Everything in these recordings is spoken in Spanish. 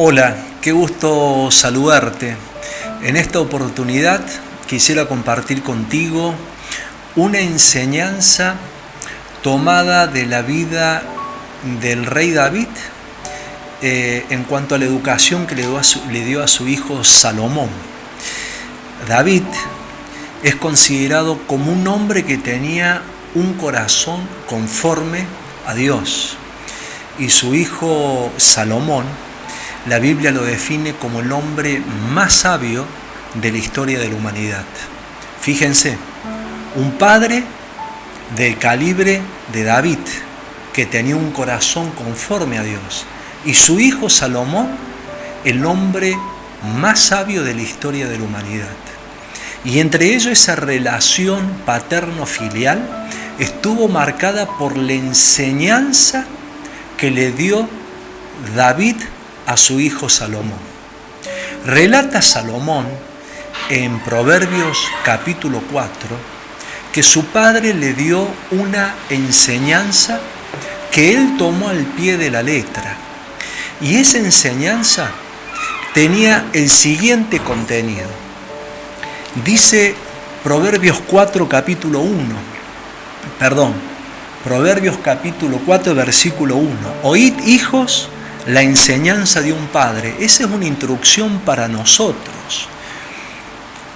Hola, qué gusto saludarte. En esta oportunidad quisiera compartir contigo una enseñanza tomada de la vida del rey David en cuanto a la educación que le dio a su hijo Salomón. David es considerado como un hombre que tenía un corazón conforme a Dios, y su hijo Salomón, la Biblia lo define como el hombre más sabio de la historia de la humanidad. Fíjense, un padre del calibre de David, que tenía un corazón conforme a Dios, y su hijo Salomón, el hombre más sabio de la historia de la humanidad. Y entre ellos esa relación paterno-filial estuvo marcada por la enseñanza que le dio David a su hijo Salomón. Relata Salomón en Proverbios capítulo 4 que su padre le dio una enseñanza que él tomó al pie de la letra. Y esa enseñanza tenía el siguiente contenido. Dice Proverbios 4 capítulo 1, Proverbios capítulo 4 versículo 1. Oíd, hijos, la enseñanza de un padre. Esa es una instrucción para nosotros.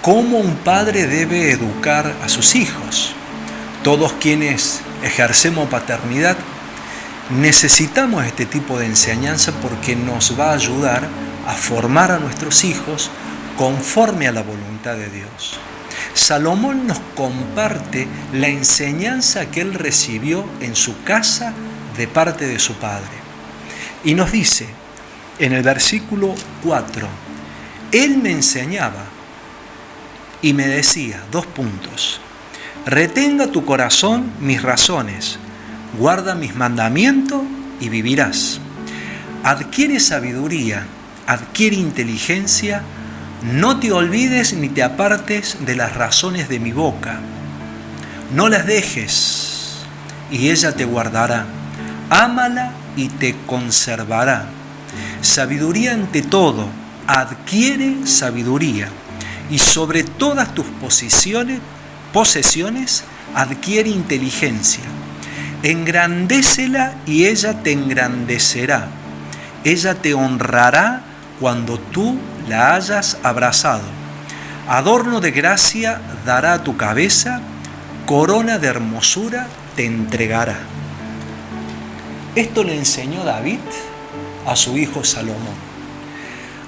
¿Cómo un padre debe educar a sus hijos? Todos quienes ejercemos paternidad necesitamos este tipo de enseñanza porque nos va a ayudar a formar a nuestros hijos conforme a la voluntad de Dios. Salomón nos comparte la enseñanza que él recibió en su casa de parte de su padre. Y nos dice en el versículo 4, él me enseñaba y me decía, retenga tu corazón mis razones, guarda mis mandamientos y vivirás. Adquiere sabiduría, adquiere inteligencia, no te olvides ni te apartes de las razones de mi boca. No las dejes y ella te guardará. Ámala y te conservará. Sabiduría ante todo, adquiere sabiduría. Y sobre todas tus posesiones, adquiere inteligencia. Engrandécela y ella te engrandecerá. Ella te honrará cuando tú la hayas abrazado. Adorno de gracia dará a tu cabeza, corona de hermosura te entregará. Esto le enseñó David a su hijo Salomón,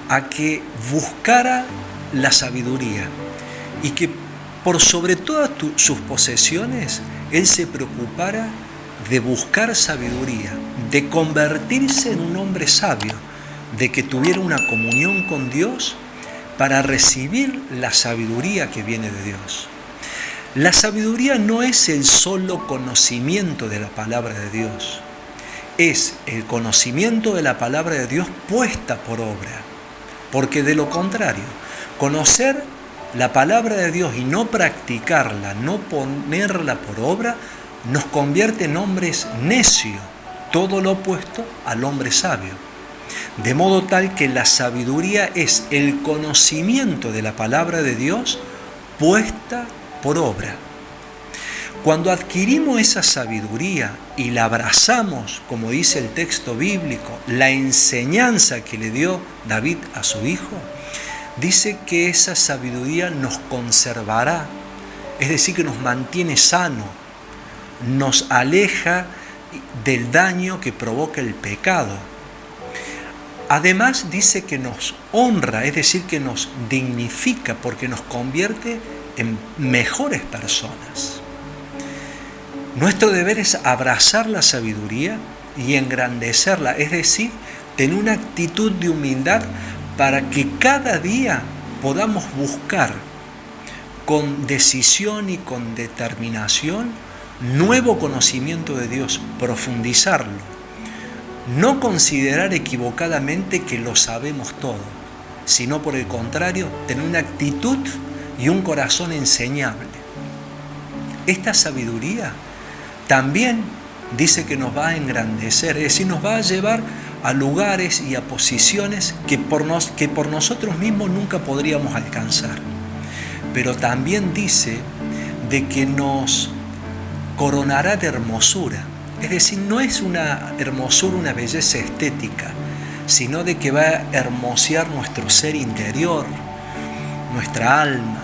a que buscara la sabiduría y que por sobre todas sus posesiones, él se preocupara de buscar sabiduría, de convertirse en un hombre sabio, de que tuviera una comunión con Dios para recibir la sabiduría que viene de Dios. La sabiduría no es el solo conocimiento de la palabra de Dios, es el conocimiento de la palabra de Dios puesta por obra, porque de lo contrario, conocer la palabra de Dios y no practicarla, no ponerla por obra, nos convierte en hombres necios, todo lo opuesto al hombre sabio. De modo tal que la sabiduría es el conocimiento de la palabra de Dios puesta por obra. Cuando adquirimos esa sabiduría y la abrazamos, como dice el texto bíblico, la enseñanza que le dio David a su hijo, dice que esa sabiduría nos conservará, es decir, que nos mantiene sano, nos aleja del daño que provoca el pecado. Además dice que nos honra, es decir, que nos dignifica porque nos convierte en mejores personas. Nuestro deber es abrazar la sabiduría y engrandecerla, es decir, tener una actitud de humildad para que cada día podamos buscar con decisión y con determinación nuevo conocimiento de Dios, profundizarlo. No considerar equivocadamente que lo sabemos todo, sino por el contrario, tener una actitud y un corazón enseñable. Esta sabiduría también dice que nos va a engrandecer, es decir, nos va a llevar a lugares y a posiciones que por nosotros mismos nunca podríamos alcanzar. Pero también dice de que nos coronará de hermosura. Es decir, no es una hermosura, una belleza estética, sino de que va a hermosear nuestro ser interior, nuestra alma,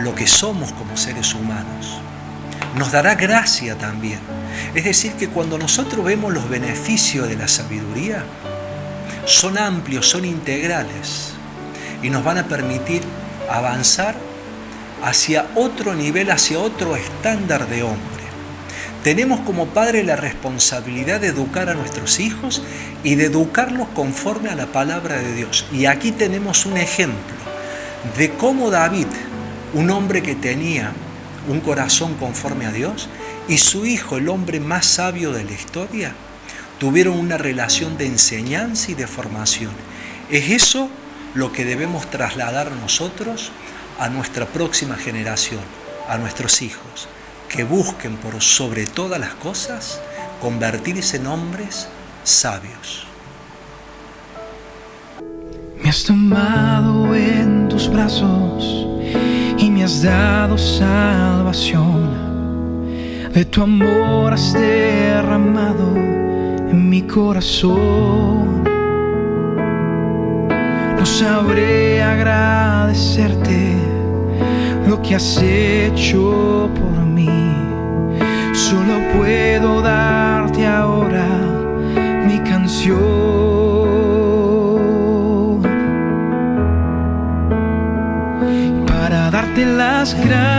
lo que somos como seres humanos. Nos dará gracia también. Es decir, que cuando nosotros vemos los beneficios de la sabiduría, son amplios, son integrales y nos van a permitir avanzar hacia otro nivel, hacia otro estándar de hombre. Tenemos como padre la responsabilidad de educar a nuestros hijos y de educarlos conforme a la palabra de Dios. Y aquí tenemos un ejemplo de cómo David, un hombre que tenía un corazón conforme a Dios, y su hijo, el hombre más sabio de la historia, tuvieron una relación de enseñanza y de formación. Es eso lo que debemos trasladar nosotros a nuestra próxima generación, a nuestros hijos, que busquen por sobre todas las cosas convertirse en hombres sabios. Me has tomado en tus brazos y me has dado salvación. De tu amor has derramado en mi corazón. No sabré agradecerte lo que has hecho por mí. Solo puedo darte ahora mi canción para darte las gracias.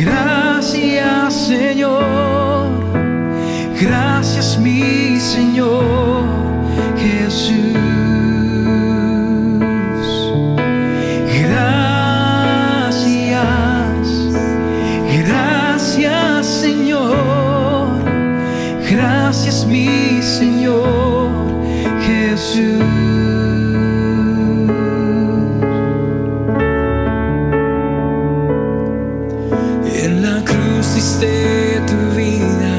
Gracias, Señor. Gracias, mi Señor Jesús. Gracias, Señor. Gracias, mi Señor Jesús. En la cruz diste tu vida,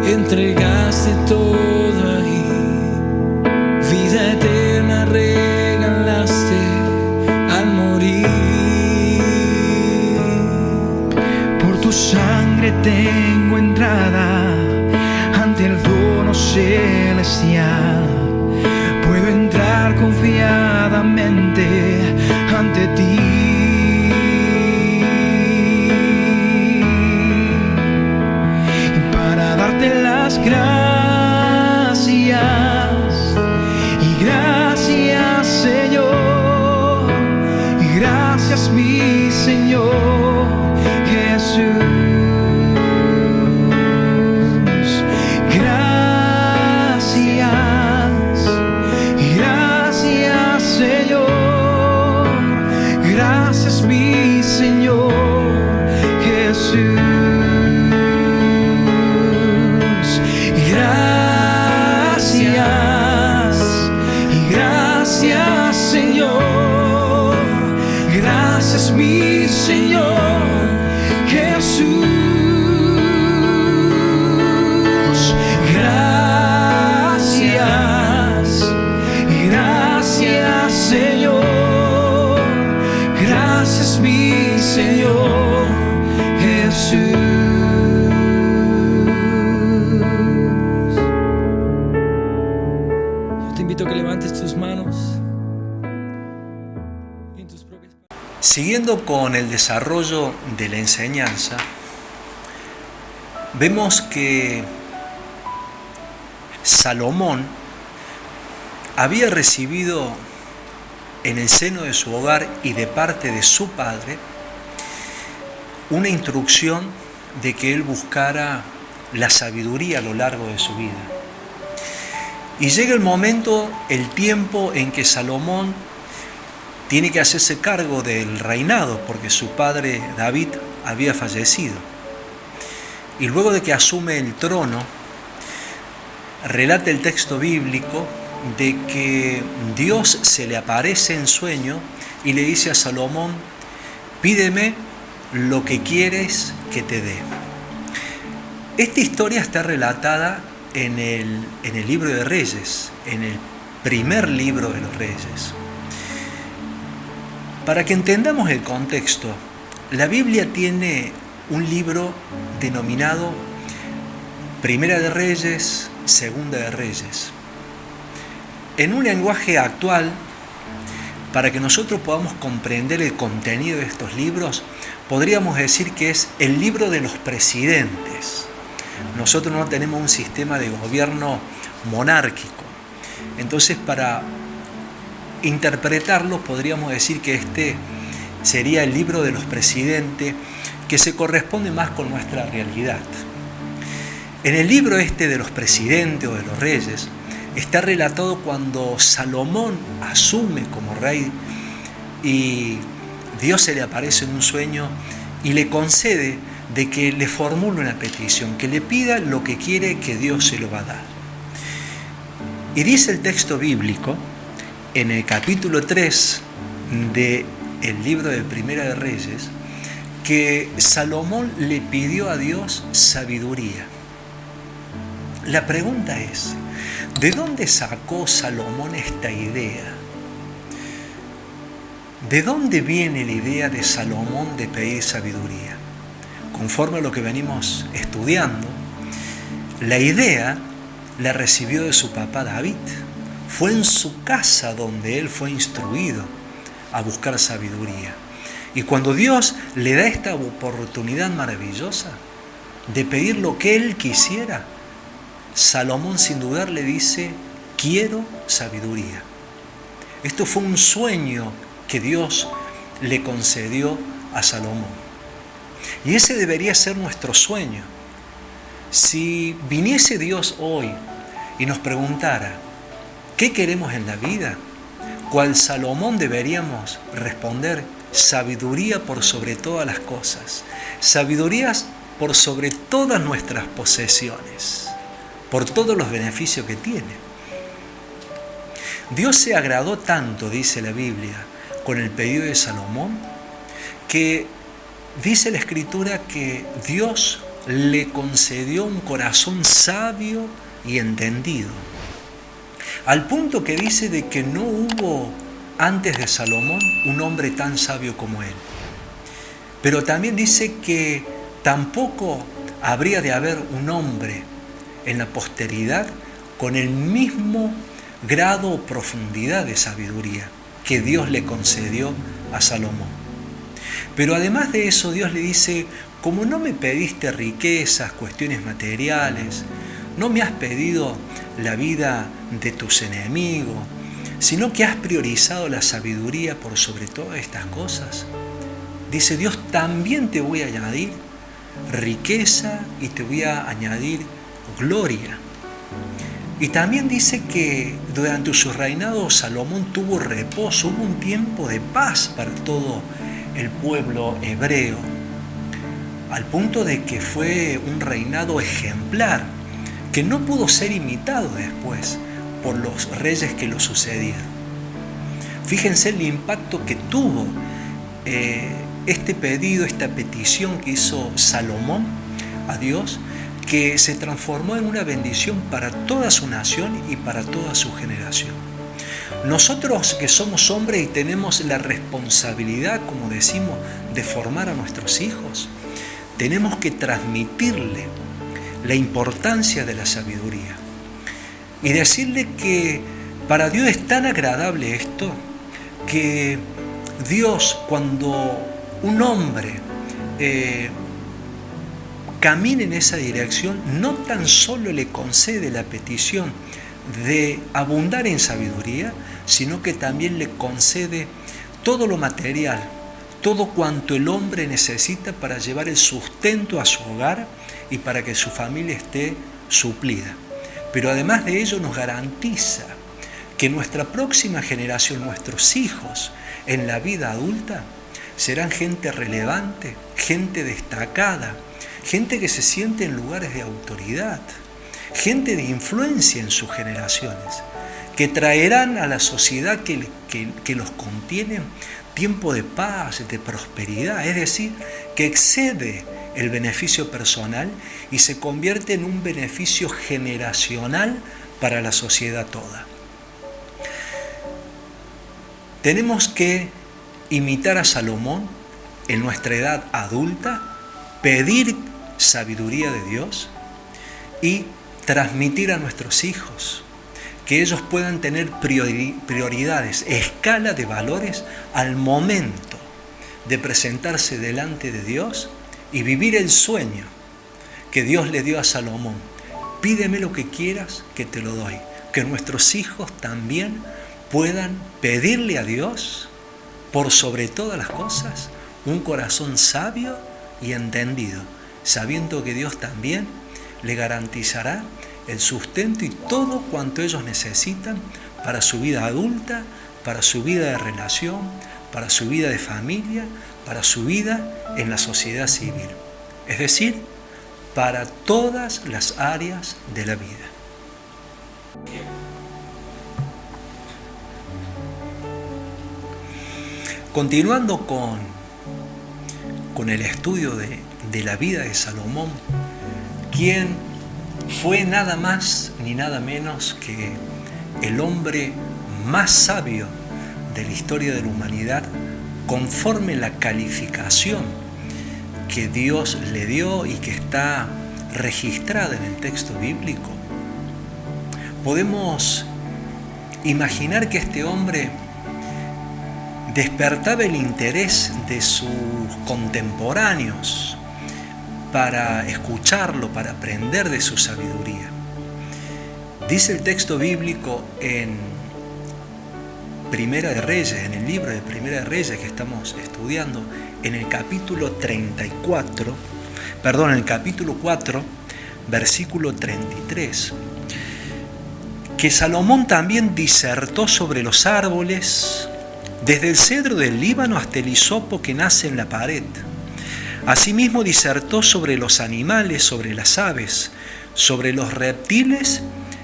entregaste todo ahí. Vida eterna regalaste al morir. Por tu sangre tengo entrada ante el trono celestial. Puedo entrar confiadamente ante ti. Para darte las gracias. Y gracias, Señor. Y gracias, mi Señor Jesús. Gracias, mi Señor Jesús. Gracias, Señor. Gracias, mi Señor Jesús. Gracias, Señor. Gracias, mi Señor Jesús. Yo te invito a que levantes tus manos en tus propias palabras. Siguiendo con el desarrollo de la enseñanza, vemos que Salomón había recibido en el seno de su hogar y de parte de su padre una instrucción de que él buscara la sabiduría a lo largo de su vida. Y llega el momento, el tiempo en que Salomón tiene que hacerse cargo del reinado porque su padre David había fallecido. Y luego de que asume el trono, relata el texto bíblico de que Dios se le aparece en sueño y le dice a Salomón: pídeme lo que quieres que te dé. Esta historia está relatada en el libro de Reyes, en el primer libro de los Reyes. Para que entendamos el contexto, la Biblia tiene un libro denominado Primera de Reyes, Segunda de Reyes. En un lenguaje actual, para que nosotros podamos comprender el contenido de estos libros, podríamos decir que es el libro de los presidentes. Nosotros no tenemos un sistema de gobierno monárquico. Entonces, para interpretarlo, podríamos decir que este sería el libro de los presidentes, que se corresponde más con nuestra realidad. En el libro este de los presidentes o de los reyes, está relatado cuando Salomón asume como rey y Dios se le aparece en un sueño y le concede de que le formule una petición, que le pida lo que quiere, que Dios se lo va a dar. Y dice el texto bíblico, en el capítulo 3 del libro de Primera de Reyes, que Salomón le pidió a Dios sabiduría. La pregunta es, ¿de dónde sacó Salomón esta idea? ¿De dónde viene la idea de Salomón de pedir sabiduría? Conforme a lo que venimos estudiando, la idea la recibió de su papá David. Fue en su casa donde él fue instruido a buscar sabiduría. Y cuando Dios le da esta oportunidad maravillosa de pedir lo que él quisiera, Salomón sin dudar le dice, quiero sabiduría. Esto fue un sueño que Dios le concedió a Salomón. Y ese debería ser nuestro sueño. Si viniese Dios hoy y nos preguntara, ¿qué queremos en la vida? ¿Cuál Salomón deberíamos responder? Sabiduría por sobre todas las cosas. Sabiduría por sobre todas nuestras posesiones. Por todos los beneficios que tiene. Dios se agradó tanto, dice la Biblia, con el pedido de Salomón, que dice la Escritura que Dios le concedió un corazón sabio y entendido. Al punto que dice de que no hubo antes de Salomón un hombre tan sabio como él. Pero también dice que tampoco habría de haber un hombre en la posteridad con el mismo grado o profundidad de sabiduría que Dios le concedió a Salomón. Pero además de eso, Dios le dice, como no me pediste riquezas, cuestiones materiales, no me has pedido la vida de tus enemigos, sino que has priorizado la sabiduría por sobre todas estas cosas. Dice Dios, también te voy a añadir riqueza y te voy a añadir gloria. Y también dice que durante su reinado Salomón tuvo reposo, hubo un tiempo de paz para todo el pueblo hebreo, al punto de que fue un reinado ejemplar, que no pudo ser imitado después por los reyes que lo sucedieron. Fíjense el impacto que tuvo este pedido, esta petición que hizo Salomón a Dios, que se transformó en una bendición para toda su nación y para toda su generación. Nosotros que somos hombres y tenemos la responsabilidad, como decimos, de formar a nuestros hijos, tenemos que transmitirle la importancia de la sabiduría y decirle que para Dios es tan agradable esto que Dios, cuando un hombre camina en esa dirección, no tan solo le concede la petición de abundar en sabiduría, sino que también le concede todo lo material, todo cuanto el hombre necesita para llevar el sustento a su hogar y para que su familia esté suplida. Pero además de ello nos garantiza que nuestra próxima generación, nuestros hijos en la vida adulta, serán gente relevante, gente destacada, gente que se siente en lugares de autoridad, gente de influencia en sus generaciones, que traerán a la sociedad que los contiene tiempo de paz, de prosperidad, es decir, que excede el beneficio personal y se convierte en un beneficio generacional para la sociedad toda. Tenemos que imitar a Salomón en nuestra edad adulta, pedir sabiduría de Dios y transmitir a nuestros hijos, que ellos puedan tener prioridades, escala de valores al momento de presentarse delante de Dios y vivir el sueño que Dios le dio a Salomón. Pídeme lo que quieras, que te lo doy. Que nuestros hijos también puedan pedirle a Dios, por sobre todas las cosas, un corazón sabio y entendido, sabiendo que Dios también le garantizará el sustento y todo cuanto ellos necesitan para su vida adulta, para su vida de relación, para su vida de familia, para su vida en la sociedad civil. Es decir, para todas las áreas de la vida. Continuando con el estudio de la vida de Salomón, quien fue nada más ni nada menos que el hombre más sabio de la historia de la humanidad, conforme la calificación que Dios le dio y que está registrada en el texto bíblico. Podemos imaginar que este hombre despertaba el interés de sus contemporáneos para escucharlo, para aprender de su sabiduría. Dice el texto bíblico en Primera de Reyes, en el libro de Primera de Reyes que estamos estudiando, en el capítulo 4, versículo 33, que Salomón también disertó sobre los árboles, desde el cedro del Líbano hasta el hisopo que nace en la pared. Asimismo disertó sobre los animales, sobre las aves, sobre los reptiles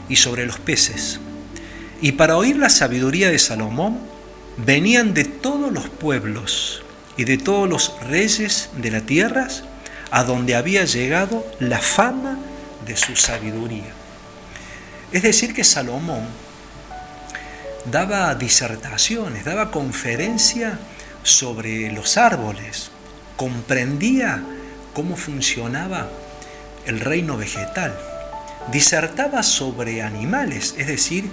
y sobre los peces. Y para oír la sabiduría de Salomón venían de todos los pueblos y de todos los reyes de la tierra, a donde había llegado la fama de su sabiduría. Es decir, que Salomón daba disertaciones, daba conferencia sobre los árboles, comprendía cómo funcionaba el reino vegetal, disertaba sobre animales, es decir,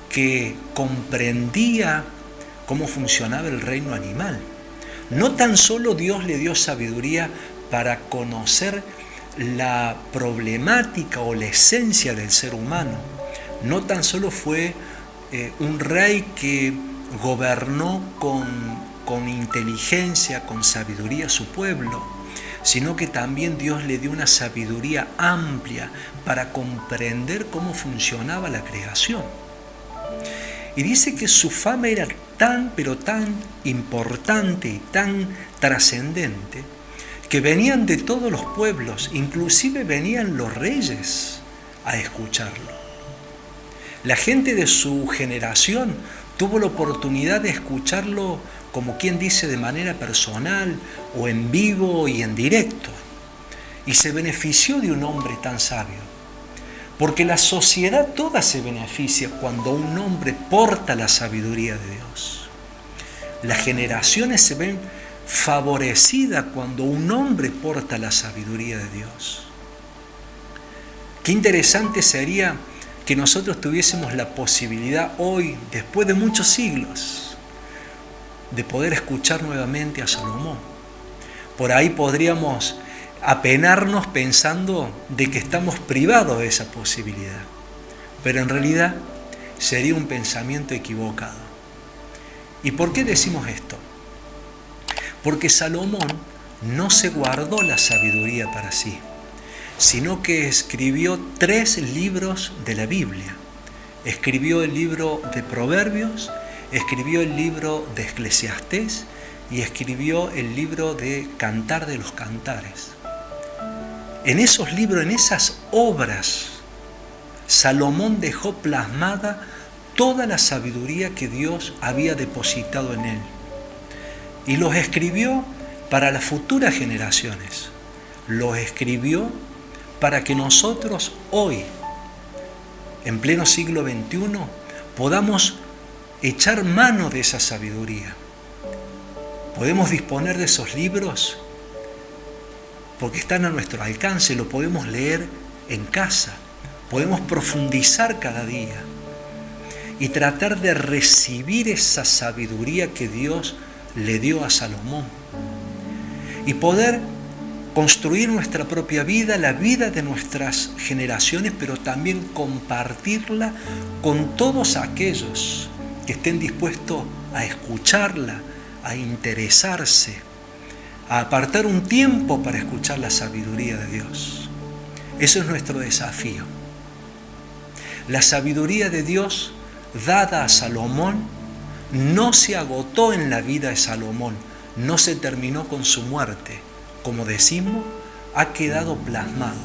que comprendía cómo funcionaba el reino animal. No tan solo Dios le dio sabiduría para conocer la problemática o la esencia del ser humano, no tan solo fue un rey que gobernó con inteligencia, con sabiduría a su pueblo, sino que también Dios le dio una sabiduría amplia para comprender cómo funcionaba la creación. Y dice que su fama era tan, pero tan importante y tan trascendente, que venían de todos los pueblos, inclusive venían los reyes a escucharlo. La gente de su generación tuvo la oportunidad de escucharlo, como quien dice, de manera personal o en vivo y en directo. Y se benefició de un hombre tan sabio. Porque la sociedad toda se beneficia cuando un hombre porta la sabiduría de Dios. Las generaciones se ven favorecidas cuando un hombre porta la sabiduría de Dios. Qué interesante sería que nosotros tuviésemos la posibilidad hoy, después de muchos siglos, de poder escuchar nuevamente a Salomón. Por ahí podríamos apenarnos pensando de que estamos privados de esa posibilidad, pero en realidad sería un pensamiento equivocado. ¿Y por qué decimos esto? Porque Salomón no se guardó la sabiduría para sí, sino que escribió 3 libros de la Biblia. Escribió el libro de Proverbios, escribió el libro de Eclesiastés y escribió el libro de Cantar de los Cantares. En esos libros, en esas obras, Salomón dejó plasmada toda la sabiduría que Dios había depositado en él. Y los escribió para las futuras generaciones. lo escribió para que nosotros hoy, en pleno siglo XXI, podamos echar mano de esa sabiduría. Podemos disponer de esos libros porque están a nuestro alcance, lo podemos leer en casa, podemos profundizar cada día y tratar de recibir esa sabiduría que Dios le dio a Salomón y poder construir nuestra propia vida, la vida de nuestras generaciones, pero también compartirla con todos aquellos que estén dispuestos a escucharla, a interesarse, a apartar un tiempo para escuchar la sabiduría de Dios. Eso es nuestro desafío. La sabiduría de Dios dada a Salomón no se agotó en la vida de Salomón, no se terminó con su muerte. Como decimos, ha quedado plasmado.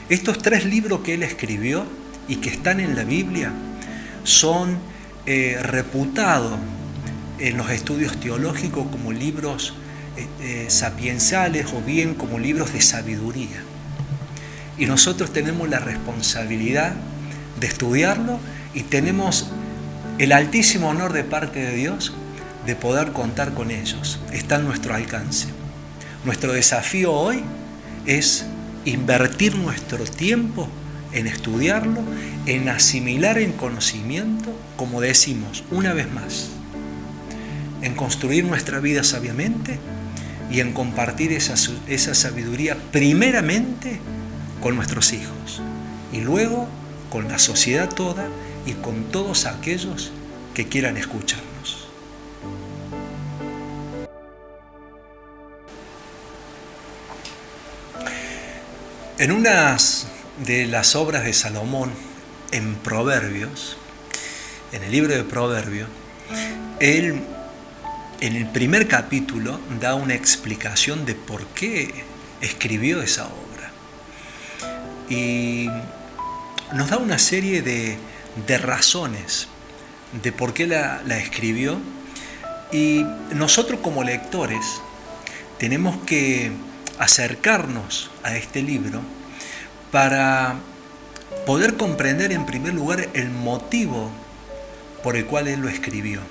Estos 3 libros que él escribió y que están en la Biblia son reputados en los estudios teológicos como libros sapienciales o bien como libros de sabiduría. Y nosotros tenemos la responsabilidad de estudiarlo y tenemos el altísimo honor de parte de Dios de poder contar con ellos. Está a nuestro alcance. Nuestro desafío hoy es invertir nuestro tiempo en estudiarlo, en asimilar el conocimiento, como decimos una vez más, en construir nuestra vida sabiamente y en compartir esa sabiduría primeramente con nuestros hijos y luego con la sociedad toda y con todos aquellos que quieran escucharnos. En una de las obras de Salomón, en Proverbios, en el libro de Proverbios, él en el primer capítulo da una explicación de por qué escribió esa obra. Y nos da una serie de razones de por qué la escribió. Y nosotros como lectores tenemos que acercarnos a este libro para poder comprender en primer lugar el motivo por el cual él lo escribió.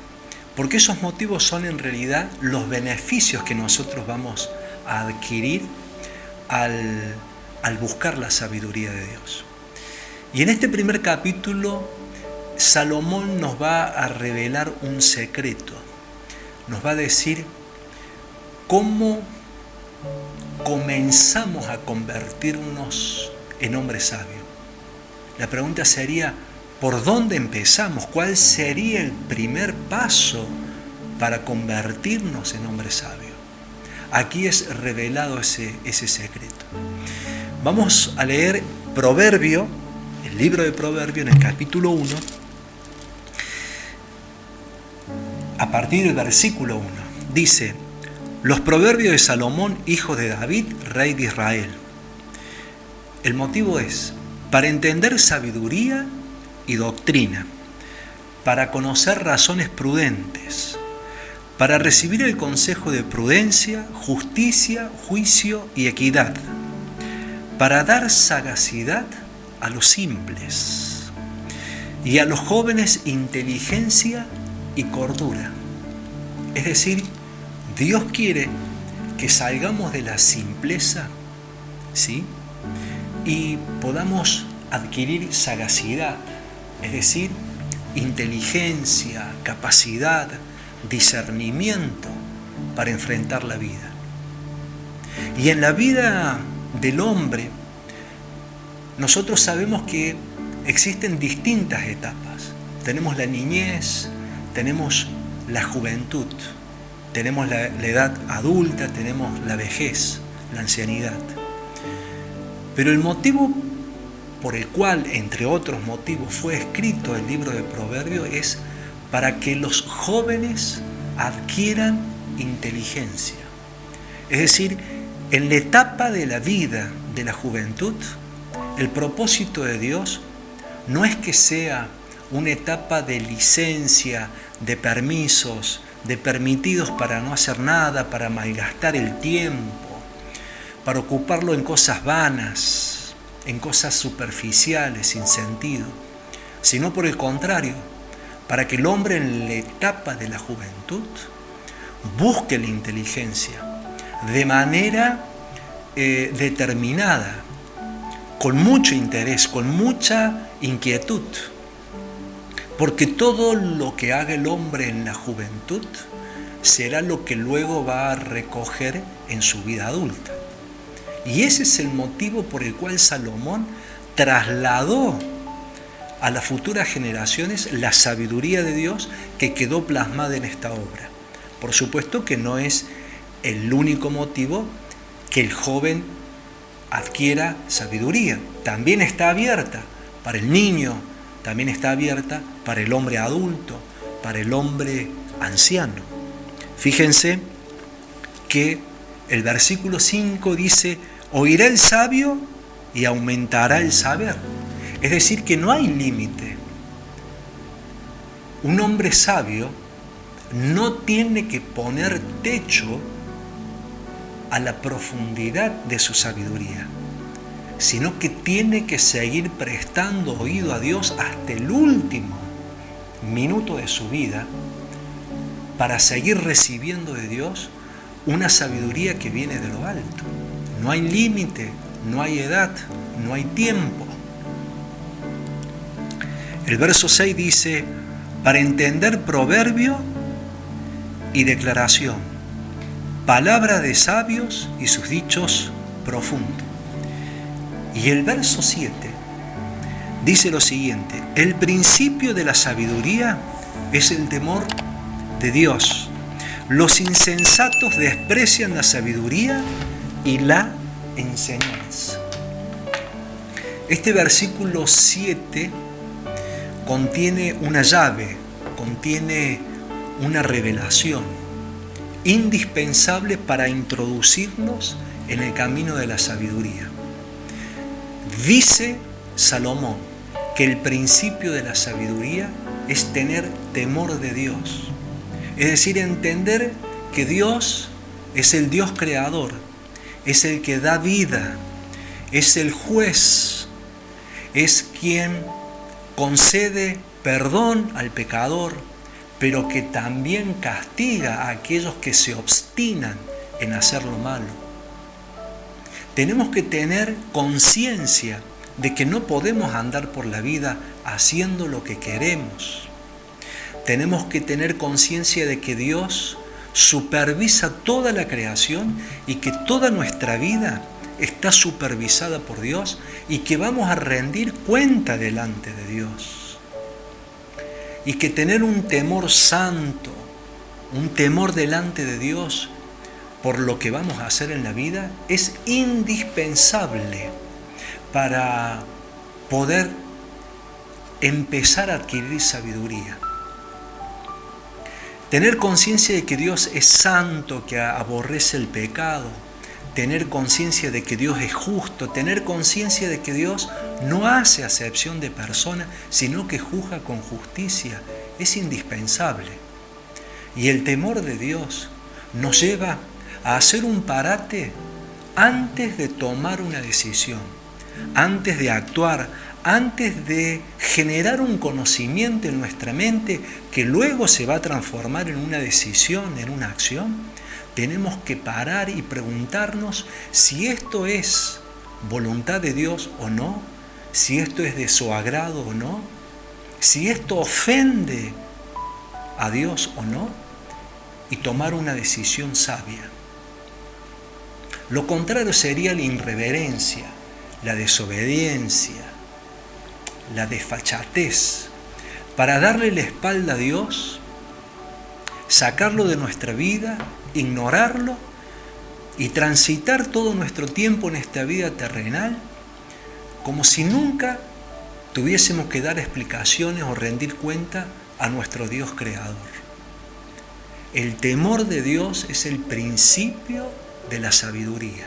Porque esos motivos son en realidad los beneficios que nosotros vamos a adquirir al buscar la sabiduría de Dios. Y en este primer capítulo, Salomón nos va a revelar un secreto. Nos va a decir cómo comenzamos a convertirnos en hombres sabios. La pregunta sería, ¿por dónde empezamos? ¿Cuál sería el primer paso para convertirnos en hombres sabios? Aquí es revelado ese secreto. Vamos a leer Proverbio, el libro de Proverbio, en el capítulo 1, a partir del versículo 1. Dice: los proverbios de Salomón, hijo de David, rey de Israel. El motivo es para entender sabiduría y doctrina, para conocer razones prudentes, para recibir el consejo de prudencia, justicia, juicio y equidad, para dar sagacidad a los simples y a los jóvenes inteligencia y cordura. Es decir, Dios quiere que salgamos de la simpleza, ¿sí? Y podamos adquirir sagacidad, es decir, inteligencia, capacidad, discernimiento para enfrentar la vida. Y en la vida del hombre, nosotros sabemos que existen distintas etapas. Tenemos la niñez, tenemos la juventud, tenemos la edad adulta, tenemos la vejez, la ancianidad. Pero el motivo por el cual, entre otros motivos, fue escrito el libro de Proverbios es para que los jóvenes adquieran inteligencia. Es decir, en la etapa de la vida de la juventud, el propósito de Dios no es que sea una etapa de licencia, de permisos, de permitidos para no hacer nada, para malgastar el tiempo, para ocuparlo en cosas vanas, en cosas superficiales, sin sentido, sino por el contrario, para que el hombre en la etapa de la juventud busque la inteligencia de manera determinada, con mucho interés, con mucha inquietud, porque todo lo que haga el hombre en la juventud será lo que luego va a recoger en su vida adulta. Y ese es el motivo por el cual Salomón trasladó a las futuras generaciones la sabiduría de Dios que quedó plasmada en esta obra. Por supuesto que no es el único motivo que el joven adquiera sabiduría. También está abierta para el niño, también está abierta para el hombre adulto, para el hombre anciano. Fíjense que el versículo 5 dice: oirá el sabio y aumentará el saber. Es decir, que no hay límite. Un hombre sabio no tiene que poner techo a la profundidad de su sabiduría, sino que tiene que seguir prestando oído a Dios hasta el último minuto de su vida para seguir recibiendo de Dios una sabiduría que viene de lo alto. No hay límite, no hay edad, no hay tiempo. El verso 6 dice: para entender proverbio y declaración, palabra de sabios y sus dichos profundos. Y el verso 7 dice lo siguiente: el principio de la sabiduría es el temor de Dios. Los insensatos desprecian la sabiduría y la enseñanza. Este versículo 7 contiene una llave, contiene una revelación indispensable para introducirnos en el camino de la sabiduría. Dice Salomón que el principio de la sabiduría es tener temor de Dios. Es decir, entender que Dios es el Dios creador, es el que da vida, es el juez, es quien concede perdón al pecador, pero que también castiga a aquellos que se obstinan en hacer lo malo. Tenemos que tener conciencia de que no podemos andar por la vida haciendo lo que queremos. Tenemos que tener conciencia de que Dios supervisa toda la creación y que toda nuestra vida está supervisada por Dios y que vamos a rendir cuenta delante de Dios. Y que tener un temor santo, un temor delante de Dios por lo que vamos a hacer en la vida es indispensable para poder empezar a adquirir sabiduría. Tener conciencia de que Dios es santo, que aborrece el pecado, tener conciencia de que Dios es justo, tener conciencia de que Dios no hace acepción de persona, sino que juzga con justicia, es indispensable. Y el temor de Dios nos lleva a hacer un parate antes de tomar una decisión, antes de actuar, antes de generar un conocimiento en nuestra mente que luego se va a transformar en una decisión, en una acción. Tenemos que parar y preguntarnos si esto es voluntad de Dios o no, si esto es de su agrado o no, si esto ofende a Dios o no, y tomar una decisión sabia. Lo contrario sería la irreverencia, la desobediencia, la desfachatez. Para darle la espalda a Dios, sacarlo de nuestra vida, ignorarlo y transitar todo nuestro tiempo en esta vida terrenal como si nunca tuviésemos que dar explicaciones o rendir cuenta a nuestro Dios creador. El temor de Dios es el principio de la sabiduría.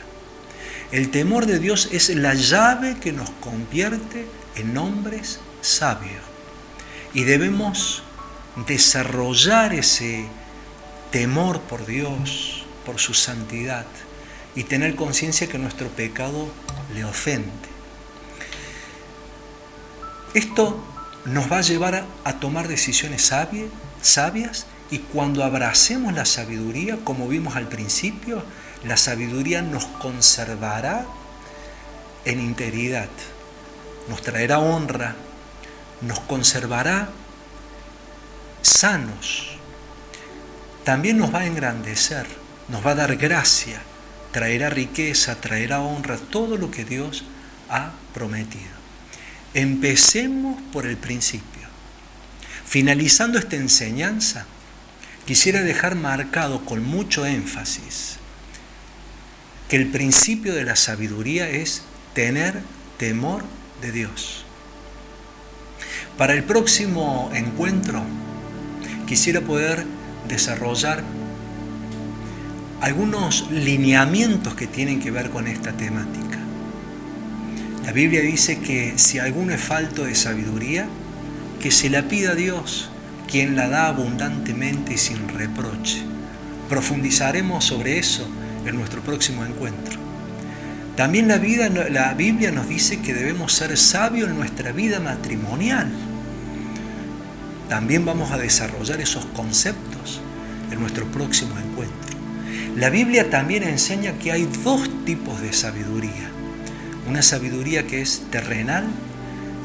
El temor de Dios es la llave que nos convierte en hombres sabios. Y debemos desarrollar ese temor por Dios, por su santidad, y tener conciencia que nuestro pecado le ofende. Esto nos va a llevar a tomar decisiones sabias, y cuando abracemos la sabiduría, como vimos al principio, la sabiduría nos conservará en integridad, nos traerá honra, nos conservará sanos, también nos va a engrandecer, nos va a dar gracia, traerá riqueza, traerá honra, todo lo que Dios ha prometido. Empecemos por el principio. Finalizando esta enseñanza, quisiera dejar marcado con mucho énfasis que el principio de la sabiduría es tener temor de Dios. Para el próximo encuentro, quisiera poder desarrollar algunos lineamientos que tienen que ver con esta temática. La Biblia dice que si alguno es falto de sabiduría, que se la pida a Dios, quien la da abundantemente y sin reproche. Profundizaremos sobre eso en nuestro próximo encuentro. También la Biblia nos dice que debemos ser sabios en nuestra vida matrimonial. También vamos a desarrollar esos conceptos en nuestro próximo encuentro. La Biblia también enseña que hay dos tipos de sabiduría. Una sabiduría que es terrenal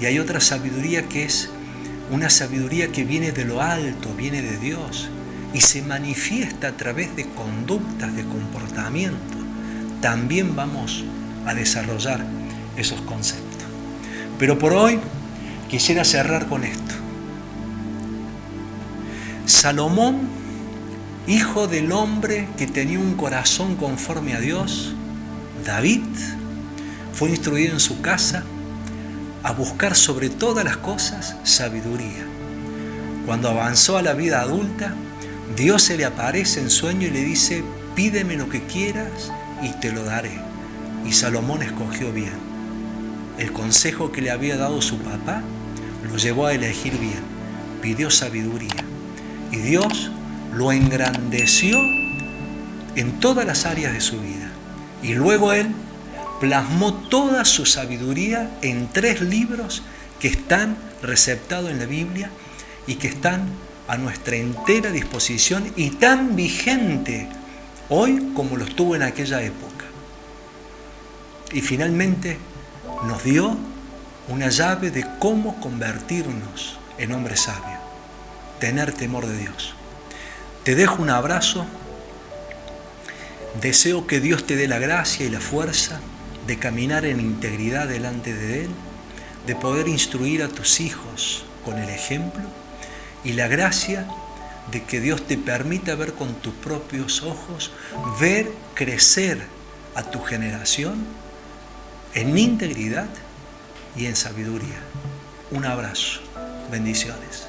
y hay otra sabiduría que es una sabiduría que viene de lo alto, viene de Dios y se manifiesta a través de conductas, de comportamiento. También vamos a desarrollar esos conceptos. Pero por hoy quisiera cerrar con esto. Salomón, hijo del hombre que tenía un corazón conforme a Dios, David, fue instruido en su casa a buscar sobre todas las cosas sabiduría. Cuando avanzó a la vida adulta, Dios se le aparece en sueño y le dice: pídeme lo que quieras y te lo daré. Y Salomón escogió bien. El consejo que le había dado su papá lo llevó a elegir bien. Pidió sabiduría. Y Dios lo engrandeció en todas las áreas de su vida. Y luego él plasmó toda su sabiduría en 3 libros que están receptados en la Biblia y que están a nuestra entera disposición y tan vigente hoy como lo estuvo en aquella época. Y finalmente nos dio una llave de cómo convertirnos en hombres sabios. Tener temor de Dios. Te dejo un abrazo. Deseo que Dios te dé la gracia y la fuerza de caminar en integridad delante de Él, de poder instruir a tus hijos con el ejemplo y la gracia de que Dios te permita ver con tus propios ojos, ver crecer a tu generación en integridad y en sabiduría. Un abrazo. Bendiciones.